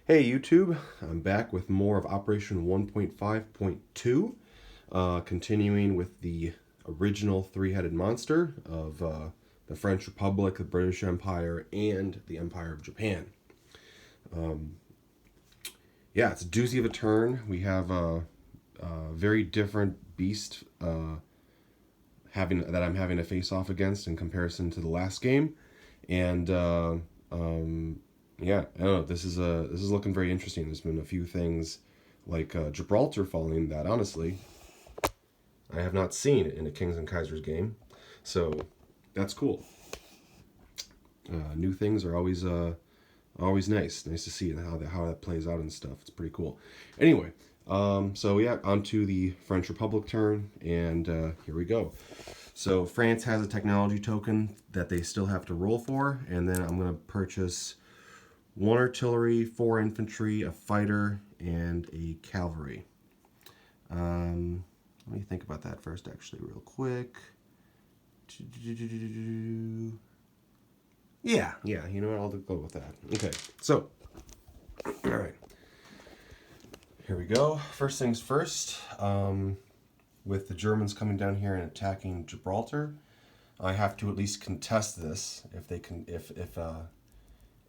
Hey YouTube, I'm back with more of Operation 1.5.2, continuing with the original three-headed monster of the French Republic, the British Empire, and the Empire of Japan. Yeah, it's a doozy of a turn. We have a very different beast I'm having to face off against in comparison to the last game, and yeah, I don't know. This is looking very interesting. There's been a few things like Gibraltar falling that honestly I have not seen in a Kings and Kaisers game, so that's cool. New things are always nice. Nice to see how that plays out and stuff. It's pretty cool. Anyway, so yeah, onto the French Republic turn, and here we go. So France has a technology token that they still have to roll for, and then I'm going to purchase 1 artillery, 4 infantry, a fighter, and a cavalry. Let me think about that first, actually, real quick. Yeah, you know what? I'll go with that. Okay, so, all right. Here we go. First things first. With the Germans coming down here and attacking Gibraltar, I have to at least contest this.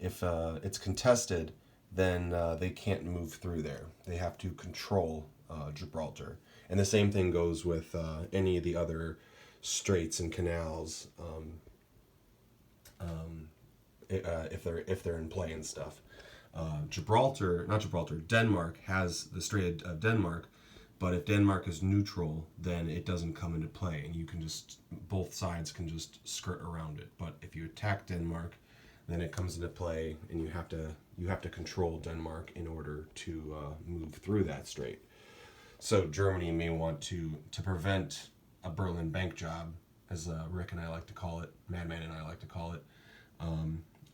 If it's contested, then they can't move through there. They have to control Gibraltar. And the same thing goes with any of the other straits and canals if they're in play and stuff. Denmark has the Strait of Denmark, but if Denmark is neutral, then it doesn't come into play, and both sides can just skirt around it. But if you attack Denmark, then it comes into play, and you have to control Denmark in order to move through that strait. So Germany may want to prevent a Berlin bank job, as Rick and I like to call it, Madman and I like to call it.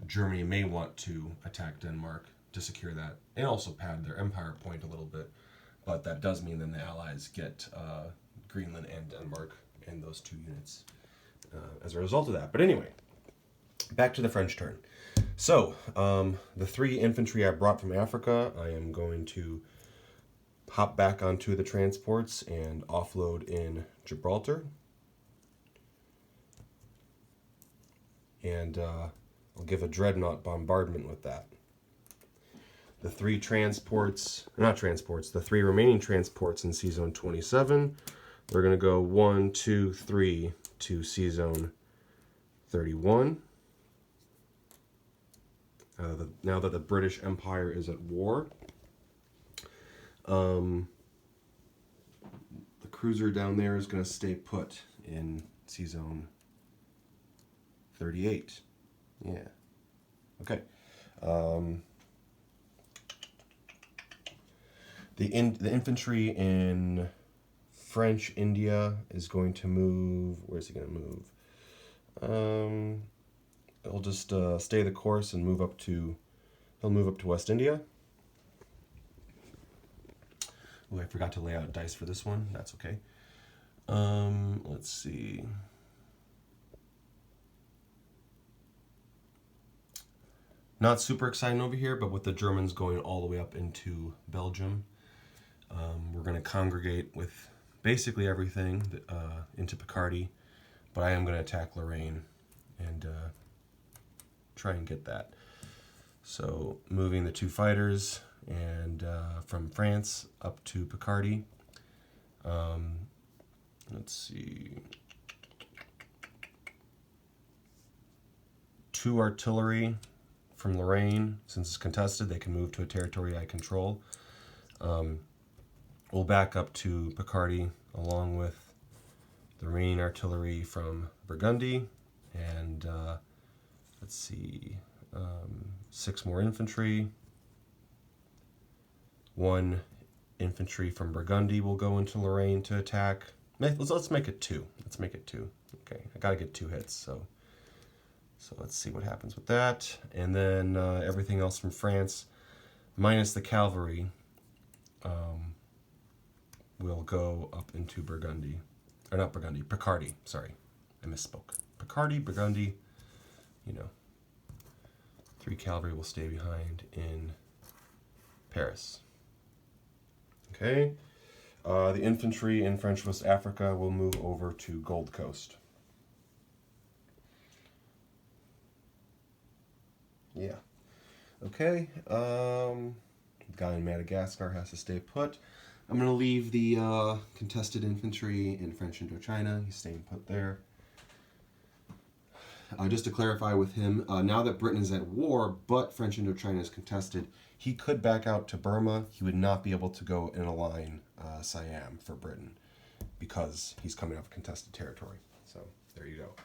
Germany may want to attack Denmark to secure that, and also pad their empire point a little bit. But that does mean then the Allies get Greenland and Denmark and those 2 units as a result of that. But anyway, back to the French turn. So, the 3 infantry I brought from Africa, I am going to hop back onto the transports and offload in Gibraltar. And I'll give a dreadnought bombardment with that. The 3 remaining transports in C-Zone 27, we're going to go 1, 2, 3 to C-Zone 31. Now that the British Empire is at war. The cruiser down there is going to stay put in C-Zone 38. Yeah. Okay. The infantry in French India is going to move. Where's he going to move? He'll just stay the course and move up to. He'll move up to West India. Oh, I forgot to lay out dice for this one. That's okay. Let's see. Not super exciting over here, but with the Germans going all the way up into Belgium, we're going to congregate with basically everything into Picardy, but I am going to attack Lorraine and try and get that. So moving the 2 fighters and from France up to Picardy. Let's see. 2 artillery from Lorraine. Since it's contested, they can move to a territory I control. We'll back up to Picardy along with the remaining artillery from Burgundy, and let's see, 6 more infantry. 1 infantry from Burgundy will go into Lorraine to attack. Let's make it 2. Let's make it 2. Okay, I gotta get 2 hits, so let's see what happens with that. And then everything else from France, minus the cavalry, will go up into Burgundy. Or not Burgundy, Picardy. Sorry, I misspoke. Picardy, Burgundy, 3 cavalry will stay behind in Paris. Okay. The infantry in French West Africa will move over to Gold Coast. Yeah. Okay. Guy in Madagascar has to stay put. I'm going to leave the contested infantry in French Indochina. He's staying put there. Just to clarify with him, now that Britain is at war, but French Indochina is contested, he could back out to Burma. He would not be able to go and align Siam for Britain because he's coming off contested territory. So there you go.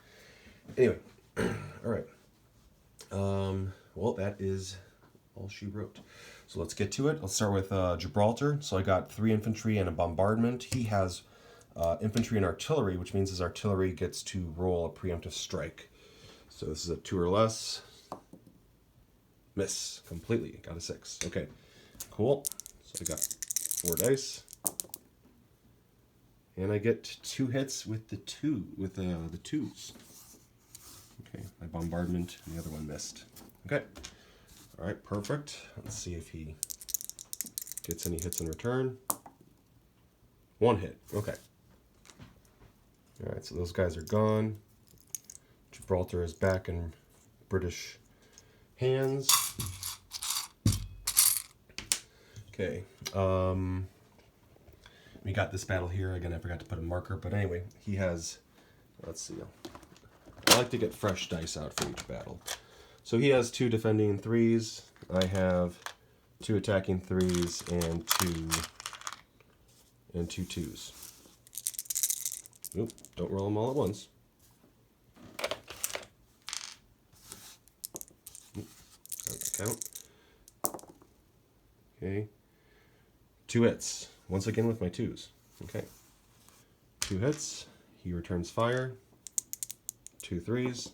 Anyway, all right. Well, that is all she wrote. So let's get to it. Let's start with Gibraltar. So I got 3 infantry and a bombardment. He has infantry and artillery, which means his artillery gets to roll a preemptive strike. So this is a 2 or less. Miss completely. Got a 6. Okay, cool. So I got 4 dice, and I get 2 hits with the 2s. Okay, my bombardment and the other one missed. Okay, all right, perfect. Let's see if he gets any hits in return. 1 hit. Okay. All right, so those guys are gone. Gibraltar is back in British hands. Okay. We got this battle here. Again, I forgot to put a marker, but anyway, he has, let's see. I like to get fresh dice out for each battle. So he has 2 defending 3s. I have 2 attacking 3s and 2 2s. Oop, don't roll them all at once. Count. Okay. 2 hits. Once again with my 2s. Okay. 2 hits. He returns fire. 2 3s.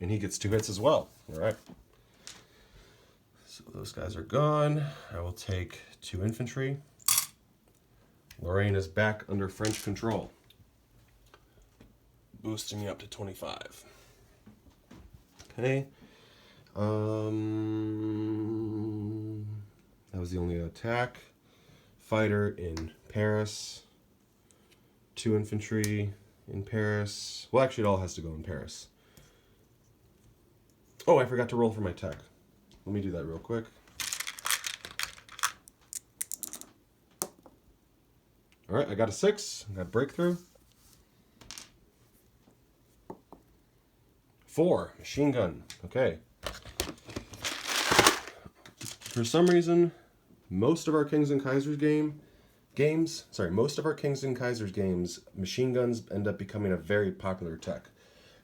And he gets 2 hits as well. All right. So those guys are gone. I will take 2 infantry. Lorraine is back under French control. Boosting me up to 25. Okay. That was the only attack. Fighter in Paris. 2 infantry in Paris. Well, actually, it all has to go in Paris. Oh, I forgot to roll for my tech. Let me do that real quick. All right, I got a 6. I got breakthrough. 4, machine gun. Okay. For some reason, most of our Kings and Kaisers games, machine guns end up becoming a very popular tech.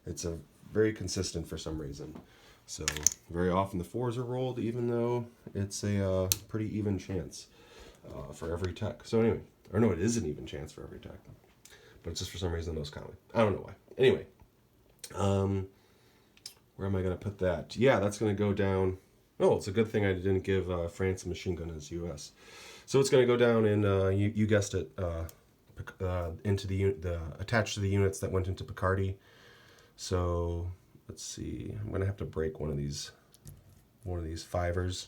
It's a very consistent for some reason. So very often the 4s are rolled, even though it's a pretty even chance for every tech. So anyway, or no, it is an even chance for every tech, but it's just for some reason the most common. I don't know why. Anyway, where am I going to put that? Yeah, that's going to go down. Oh, it's a good thing I didn't give France a machine gun as U.S. So it's going to go down in, you guessed it, into the attached to the units that went into Picardy. So let's see. I'm going to have to break one of these 5ers.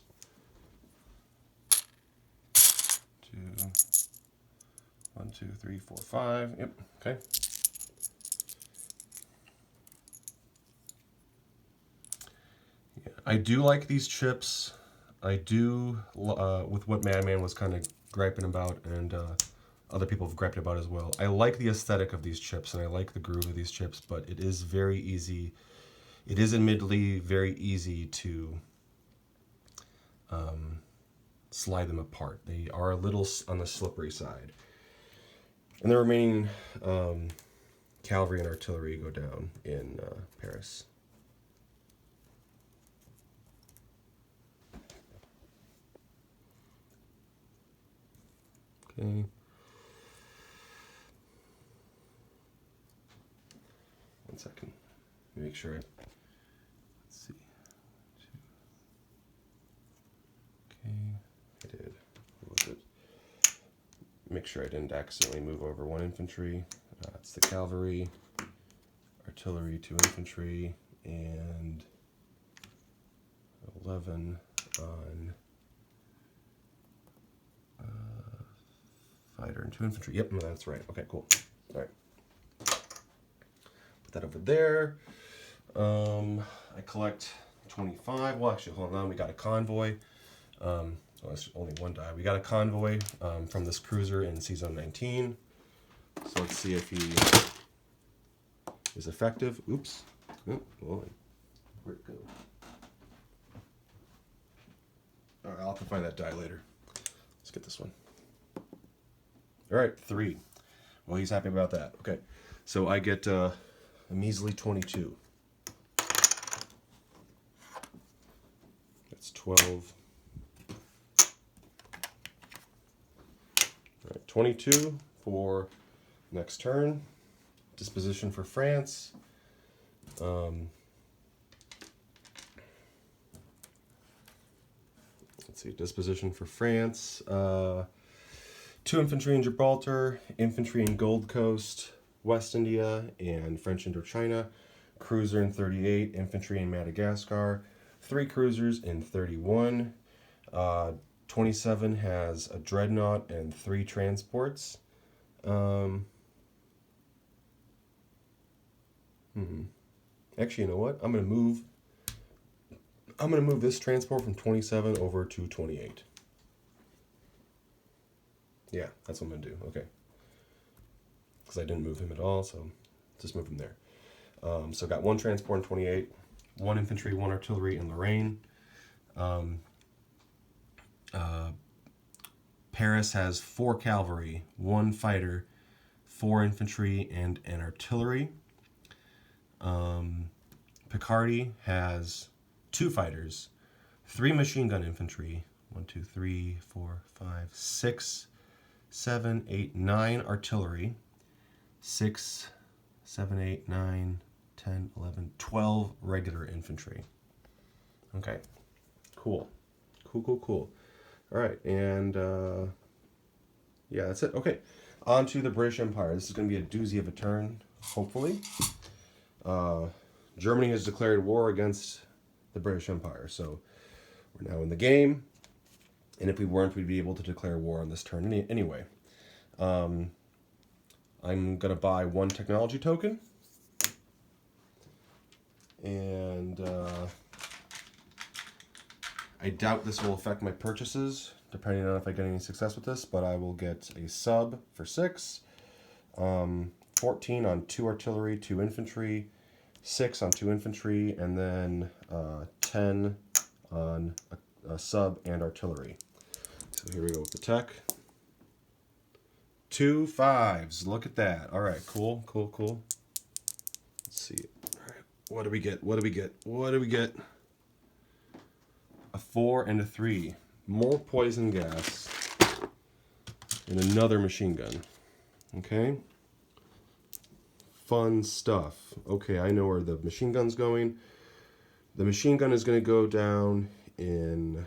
1, 2, 3, 4, 5. Yep. Okay. I do like these chips. I do, with what Madman was kind of griping about, and other people have griped about as well. I like the aesthetic of these chips, and I like the groove of these chips, but it is very easy. It is admittedly very easy to slide them apart. They are a little on the slippery side. And the remaining cavalry and artillery go down in Paris. Okay. One second. Let me make sure let's see. 2. Okay. I did. What was it? Make sure I didn't accidentally move over 1 infantry. It's the cavalry, artillery, 2 infantry, and 11 on 2 infantry. Yep, that's right. Okay, cool. All right. Put that over there. I collect 25. Well, actually, hold on. We got a convoy. Well, that's only one die. We got a convoy from this cruiser in Season 19. So let's see if he is effective. Oops. Oh, well, where'd it go? All right, I'll have to find that die later. Let's get this one. All right, 3. Well, he's happy about that. Okay, so I get a measly 22. That's 12. All right, 22 for next turn. Disposition for France. Let's see, disposition for France. 2 infantry in Gibraltar, infantry in Gold Coast, West India, and French Indochina. Cruiser in 38, infantry in Madagascar. 3 cruisers in 31. 27 has a dreadnought and 3 transports. Actually, you know what? I'm gonna move this transport from 27 over to 28. Yeah, that's what I'm gonna do. Okay, because I didn't move him at all, so just move him there. So got 1 transport in 28, 1 infantry, 1 artillery in Lorraine. Paris has 4 cavalry, 1 fighter, 4 infantry, and an artillery. Picardy has 2 fighters, 3 machine gun infantry, 1, 2, 3, 4, 5, 6, 7, 8, 9 artillery, 6, 7, 8, 9, 10, 11, 12 regular infantry. Okay, cool. Cool. All right, and yeah, that's it. Okay, on to the British Empire. This is going to be a doozy of a turn, hopefully. Germany has declared war against the British Empire, so we're now in the game. And if we weren't, we'd be able to declare war on this turn anyway. I'm going to buy 1 technology token. And I doubt this will affect my purchases, depending on if I get any success with this, but I will get a sub for 6. 14 on 2 artillery, 2 infantry, 6 on 2 infantry, and then 10 on a sub and artillery. So here we go with the tech. 2 5s. Look at that. All right, cool. Let's see. All right, what do we get? A 4 and a 3. More poison gas and another machine gun. Okay. Fun stuff. Okay, I know where the machine gun's going. The machine gun is going to go down in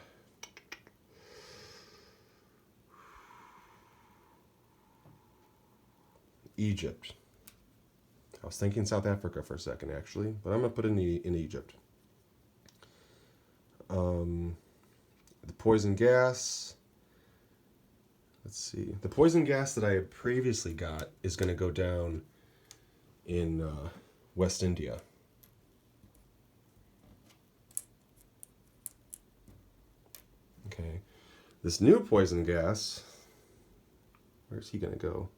Egypt. I was thinking South Africa for a second, actually, but I'm going to put it in Egypt. The poison gas. Let's see. The poison gas that I had previously got is going to go down in West India. Okay. This new poison gas, where's he going to go?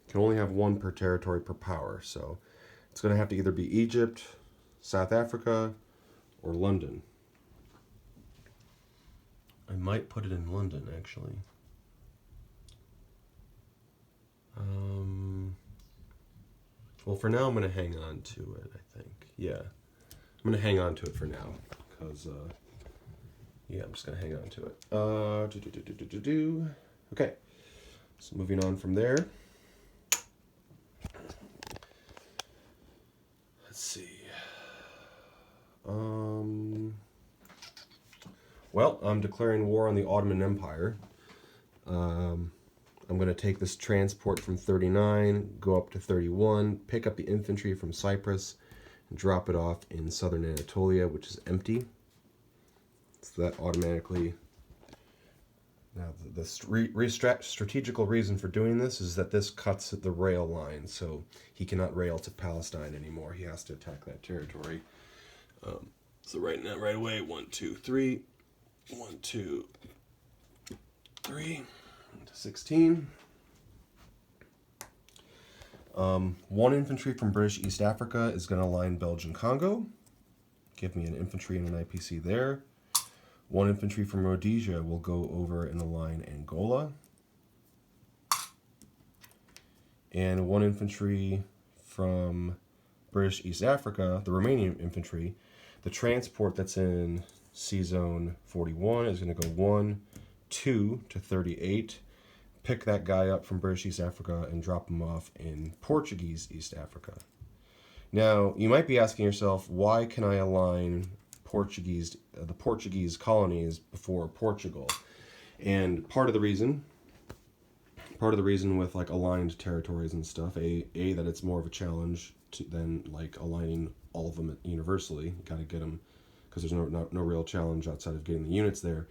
Can only have 1 per territory per power, so it's going to have to either be Egypt, South Africa, or London. I might put it in London, actually. Well, for now, I'm going to hang on to it, I think. Yeah. I'm going to hang on to it for now, because, yeah, I'm just going to hang on to it. Okay. So moving on from there. Let's see. Well, I'm declaring war on the Ottoman Empire. I'm going to take this transport from 39, go up to 31, pick up the infantry from Cyprus, and drop it off in southern Anatolia, which is empty. So that automatically... Now, the strategical reason for doing this is that this cuts the rail line, so he cannot rail to Palestine anymore. He has to attack that territory. So right away, 1, 2, 3, 1, 2, 3, 16. 1 infantry from British East Africa is going to line Belgian Congo. Give me an infantry and an IPC there. 1 infantry from Rhodesia will go over and align Angola. And 1 infantry from British East Africa, the Romanian infantry, the transport that's in C-Zone 41 is going to go 1, 2 to 38. Pick that guy up from British East Africa and drop him off in Portuguese East Africa. Now, you might be asking yourself, why can I align the Portuguese colonies before Portugal? And part of the reason with like aligned territories and stuff, that it's more of a challenge than like aligning all of them universally. You got to get them because there's no real challenge outside of getting the units there.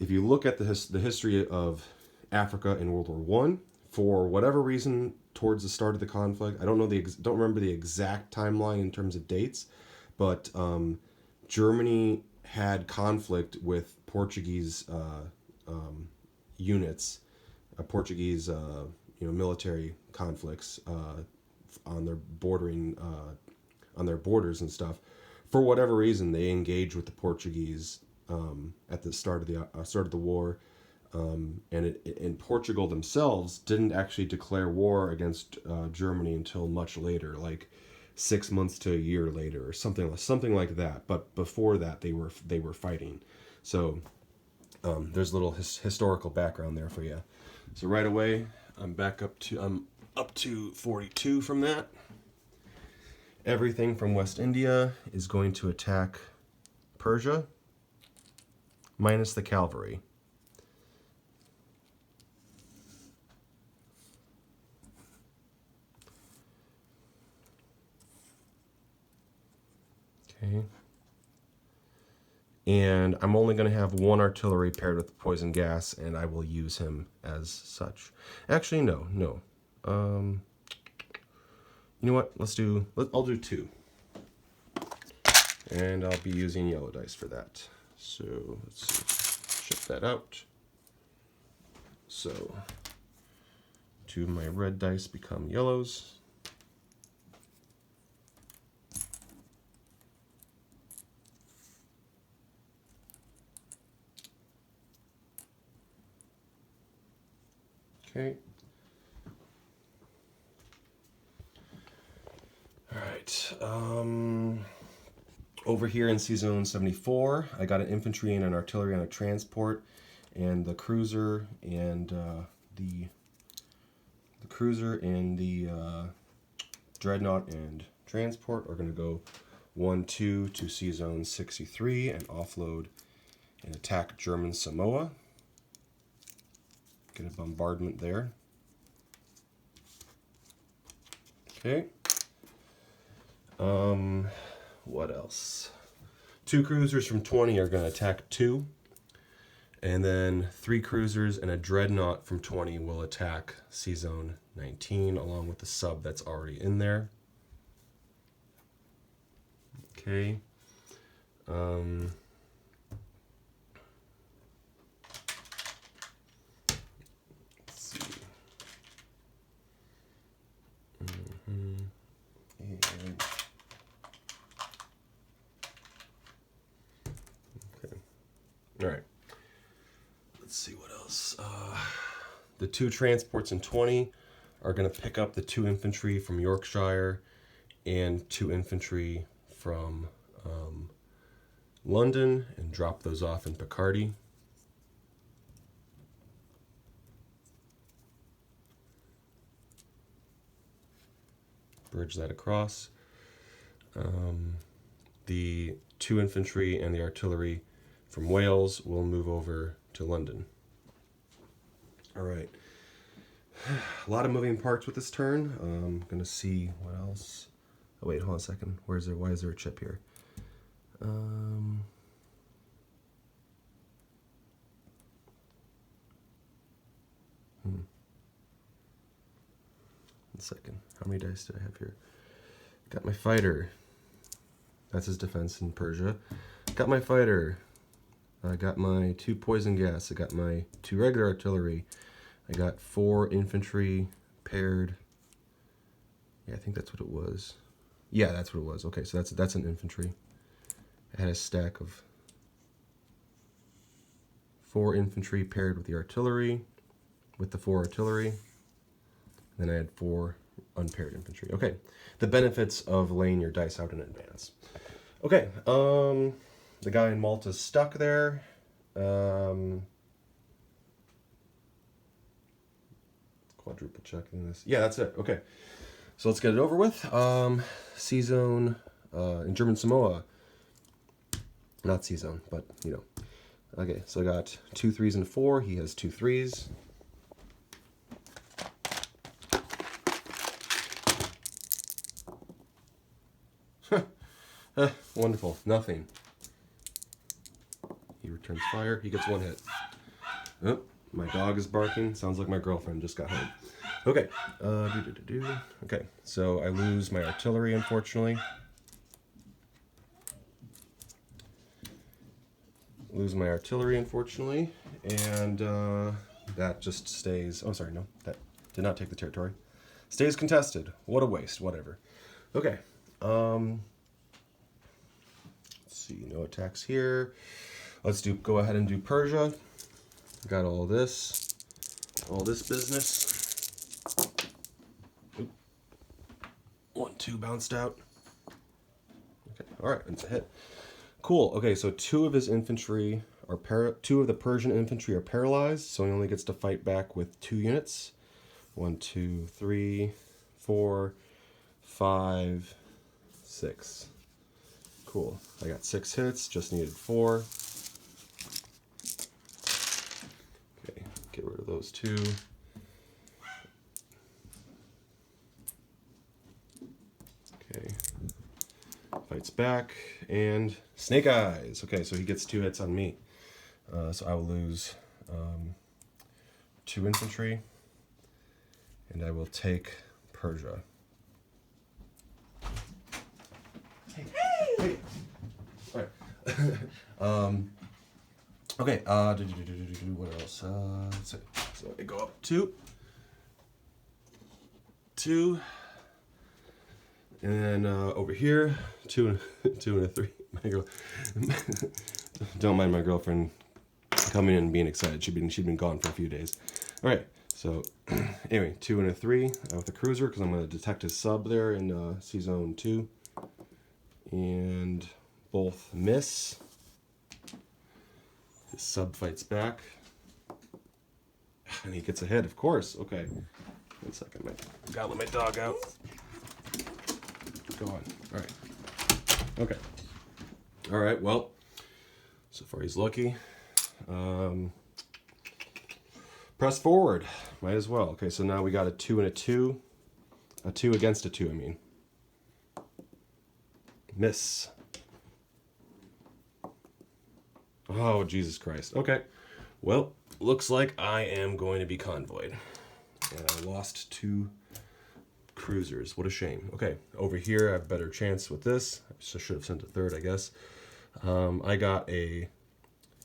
If you look at the history of Africa in World War One, for whatever reason, towards the start of the conflict, I don't remember the exact timeline in terms of dates, but Germany had conflict with Portuguese units, Portuguese military conflicts on their borders and stuff. For whatever reason, they engaged with the Portuguese at the start of the war, and Portugal themselves didn't actually declare war against Germany until much later, like 6 months to a year later, or something like that. But before that, they were fighting. So there's a little historical background there for you. So right away, I'm up to 42 from that. Everything from West India is going to attack Persia, minus the cavalry. Okay. And I'm only going to have 1 artillery paired with poison gas, and I will use him as such. Actually, no. You know what? I'll do 2. And I'll be using yellow dice for that. So let's shift that out. So 2 of my red dice become yellows. Okay. All right. Over here in C-Zone 74, I got an infantry and an artillery on a transport, and the cruiser and the dreadnought and transport are going to go 1, 2 to C-Zone 63 and offload and attack German Samoa. Get a bombardment there. Okay. What else? 2 cruisers from 20 are going to attack 2. And then 3 cruisers and a dreadnought from 20 will attack C-Zone 19, along with the sub that's already in there. Okay. All right. Let's see what else. The 2 transports in 20 are going to pick up the 2 infantry from Yorkshire and 2 infantry from London and drop those off in Picardy. Bridge that across. The 2 infantry and the artillery from Wales will move over to London. All right. A lot of moving parts with this turn. I'm gonna see what else. Oh wait, hold on a second. Why is there a chip here? One second. How many dice do I have here? Got my fighter. That's his defense in Persia. Got my fighter. I got my 2 poison gas. I got my 2 regular artillery. I got 4 infantry paired. Yeah, I think that's what it was. Yeah, that's what it was. Okay, so that's an infantry. I had a stack of 4 infantry paired with the artillery, with the 4 artillery. Then I had 4 unpaired infantry. Okay, the benefits of laying your dice out in advance. Okay, the guy in Malta's stuck there. Quadruple checking this. Yeah, that's it. Okay, so let's get it over with. C-zone in German Samoa. Not C-zone, but you know. Okay, so I got 2 3s and 4. He has 2 3s. Wonderful. Nothing. He returns fire. He gets 1 hit. Oh, my dog is barking. Sounds like my girlfriend just got home. Okay. Okay, so I lose my artillery, unfortunately. And that just stays... Oh, sorry, no. That did not take the territory. Stays contested. What a waste. Whatever. Okay. Let's see. No attacks here. Let's go ahead and do Persia. Got all this business. Oop. 1, 2 bounced out. Okay, all right, it's a hit. Cool. Okay, so 2 of his infantry are 2 of the Persian infantry are paralyzed, so he only gets to fight back with 2 units. 1, 2, 3, 4, 5, 6. Cool. I got 6 hits. Just needed 4. Okay, get rid of those 2. Okay. Fights back, and Snake Eyes. Okay, so he gets 2 hits on me. So I will lose 2 infantry, and I will take Persia. Hey. All right. Okay. What else? Let's see. So I go up 2, and then over here 2 and a 3. My girl. Don't mind my girlfriend coming in and being excited. She'd been gone for a few days. All right. So anyway, 2 and a 3 with the cruiser because I'm going to detect his sub there in C-Zone 2. And both miss. His sub fights back. And he gets a hit, of course. Okay. 1 second. Gotta let my dog out. Go on. All right. Okay. All right. Well, so far he's lucky. Press forward. Might as well. Okay, so now we got a 2 and a 2. A 2 against a 2, I mean. Miss. Oh, Jesus Christ. Okay. Well, looks like I am going to be convoyed. And I lost 2 cruisers. What a shame. Okay, over here I have a better chance with this. I should have sent a 3rd, I guess. I got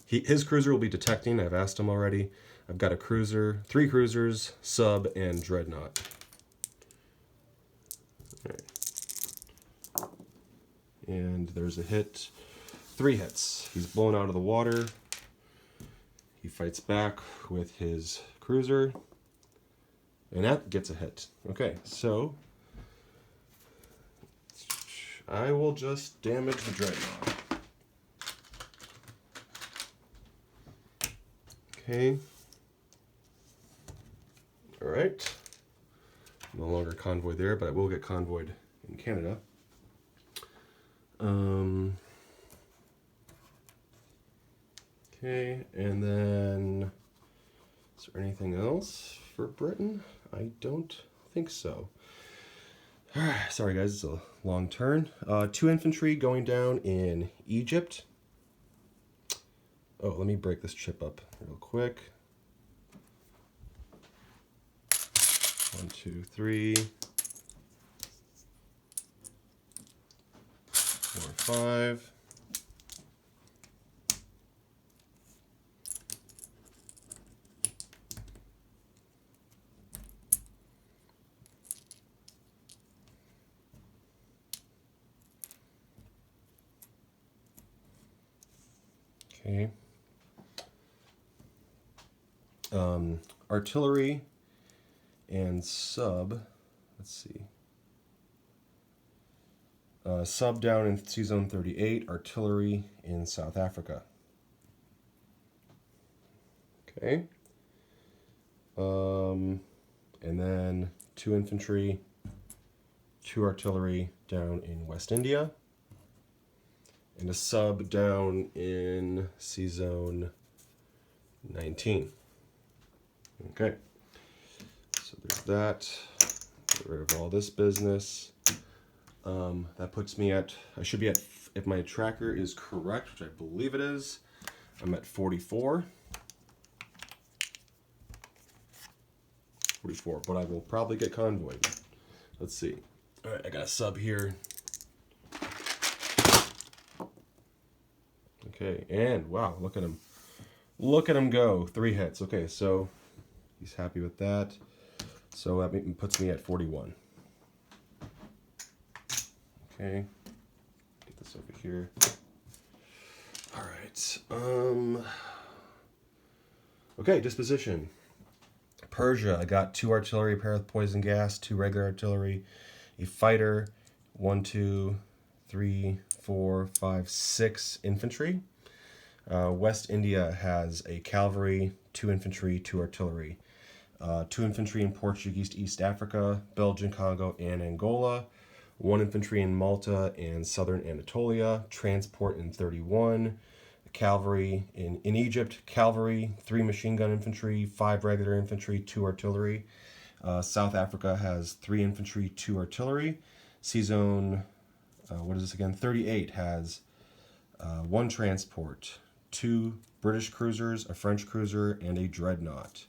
his cruiser will be detecting. I've asked him already. I've got a cruiser, 3 cruisers, sub, and dreadnought. All right. And there's a hit. 3 hits. He's blown out of the water. He fights back with his cruiser. And that gets a hit. Okay, so I will just damage the dreadnought. Okay. All right. No longer convoy there, but I will get convoyed in Canada. Okay, and then is Is there anything else for Britain? I don't think so. Sorry guys, it's a long turn. 2 infantry going down in Egypt. Oh, let me break this chip up real quick. 1, 2, 3, 4, 5. Okay. Artillery and sub. Let's see. Sub down in Sea Zone 38. Artillery in South Africa. Okay. And then 2 infantry, 2 artillery down in West India. And a sub down in Sea Zone 19. Okay, so there's that. Get rid of all this business. That puts me at, I should be at, if my tracker is correct, which I believe it is, I'm at 44. 44, but I will probably get convoyed. Let's see. All right, I got a sub here. Okay, and wow, look at him. Look at him go. 3 hits. Okay, so he's happy with that. So that puts me at 41. Okay, get this over here. All right. Okay, disposition. Persia, I got 2 artillery, a pair with poison gas, 2 regular artillery, a fighter, 1, 2, 3, 4, 5, 6 infantry. West India has a cavalry, 2 infantry, 2 artillery. 2 infantry in Portuguese East Africa, Belgian Congo, and Angola. 1 infantry in Malta and southern Anatolia. Transport in 31. Cavalry in Egypt, cavalry, 3 machine gun infantry, 5 regular infantry, 2 artillery. South Africa has 3 infantry, 2 artillery. Sea Zone, what is this again? 38 has 1 transport, 2 British cruisers, a French cruiser, and a dreadnought.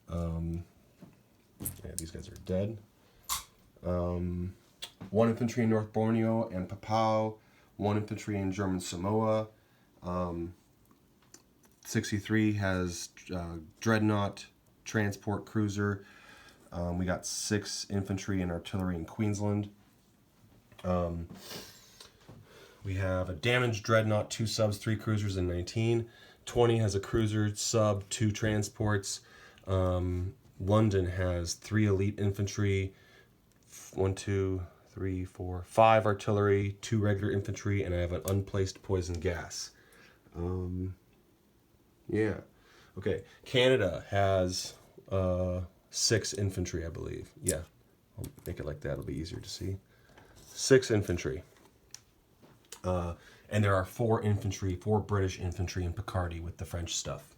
Yeah, these guys are dead. 1 infantry in North Borneo and Papua, 1 infantry in German Samoa. 63 has dreadnought, transport cruiser. We got 6 infantry and artillery in Queensland. We have a damaged dreadnought, 2 subs, 3 cruisers, and 19. 20 has a cruiser, sub, 2 transports. London has 3 elite infantry, 1, 2, 3, 4, 5 artillery, 2 regular infantry, and I have an unplaced poison gas. Yeah. Okay. Canada has 6 infantry, I believe. Yeah. I'll make it like that. It'll be easier to see. 6 infantry. And there are 4 infantry, 4 British infantry in Picardy with the French stuff.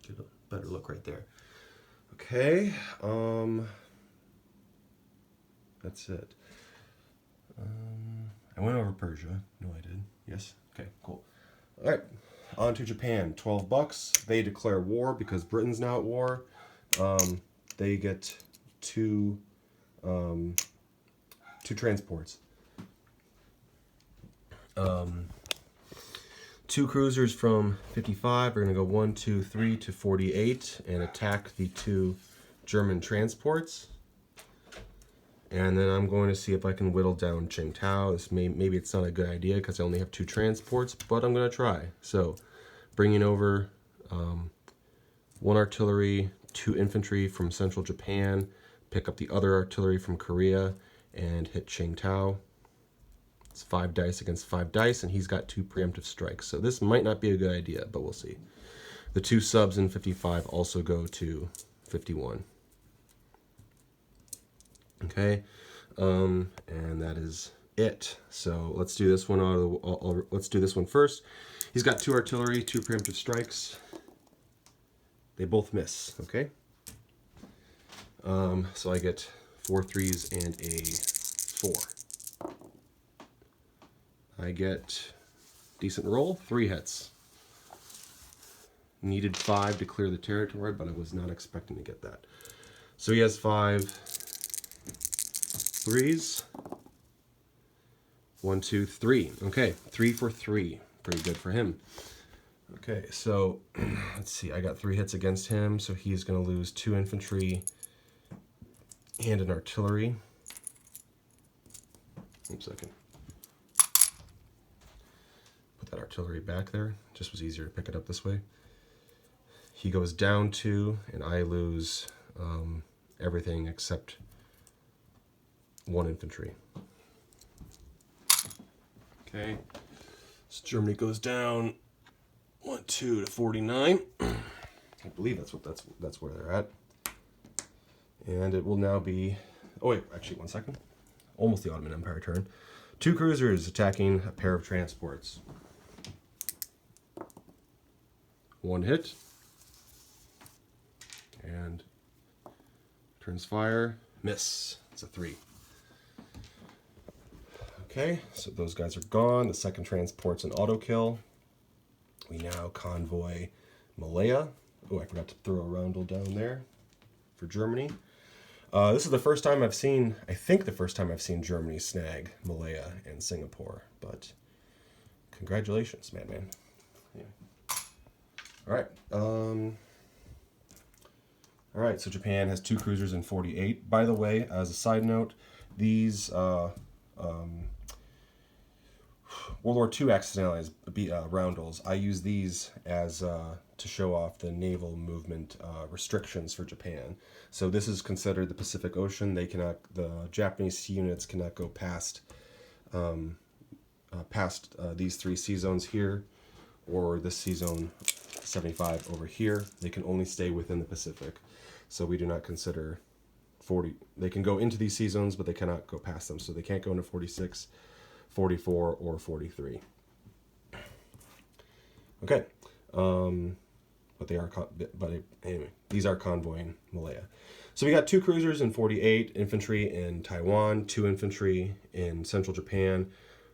Get a better look right there. Okay. That's it. I went over Persia. No, I did. Yes. Okay, cool. All right. On to Japan. $12. They declare war because Britain's now at war. They get 2 transports. 2 cruisers from 55 are going to go 1, 2, 3 to 48 and attack the 2 German transports. And then I'm going to see if I can whittle down Qingdao. Maybe it's not a good idea because I only have 2 transports, but I'm going to try. So bringing over 1 artillery, 2 infantry from central Japan, pick up the other artillery from Korea, and hit Qingdao. It's 5 dice against 5 dice, and he's got 2 preemptive strikes. So this might not be a good idea, but we'll see. The 2 subs in 55 also go to 51. Okay, and that is it. So let's do this one let's do this one first. He's got 2 artillery, 2 preemptive strikes. They both miss, okay? So I get 4 3s and a 4. I get decent roll, 3 hits. Needed 5 to clear the territory, but I was not expecting to get that. So he has 5 3s. 1, 2, 3. Okay, 3 for 3. Pretty good for him. Okay, so let's see. I got 3 hits against him, so he's going to lose 2 infantry and an artillery. One second. Put that artillery back there. Just was easier to pick it up this way. He goes down 2, and I lose everything except 1 infantry. Okay, so Germany goes down 1, 2 to 49. I believe that's where they're at. And it will now be, oh wait, actually 1 second. Almost the Ottoman Empire turn. 2 cruisers attacking a pair of transports. 1 hit. And turns fire, miss. It's a 3. Okay, so those guys are gone. The second transport's an auto kill. We now convoy Malaya. Oh, I forgot to throw a roundel down there for Germany. This is the first time I've seen, I think the first time I've seen Germany snag Malaya and Singapore, but congratulations, Madman. Yeah. All right, so Japan has 2 cruisers and 48. By the way, as a side note, these World War II accidentally roundels. I use these as to show off the naval movement restrictions for Japan. So this is considered the Pacific Ocean. They cannot, the Japanese units cannot go past these 3 sea zones here, or this sea zone 75 over here. They can only stay within the Pacific. So we do not consider 40. They can go into these sea zones, but they cannot go past them. So they can't go into 46. 44 or 43. Okay, but they are. Anyway, these are convoying Malaya. So we got 2 cruisers and 48 infantry in Taiwan, 2 infantry in central Japan,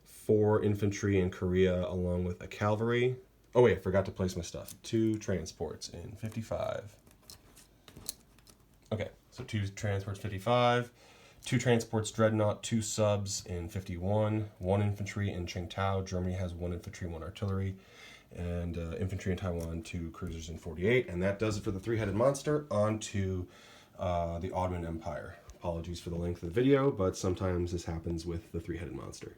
4 infantry in Korea, along with a cavalry. Oh wait, I forgot to place my stuff. 2 transports in 55. Okay, so 2 transports 55. 2 transports Dreadnought, 2 subs in 51, 1 infantry in Qingtao. Germany has 1 infantry, 1 artillery, and infantry in Taiwan, 2 cruisers in 48. And that does it for the 3-headed monster. On to the Ottoman Empire. Apologies for the length of the video, but sometimes this happens with the 3-headed monster.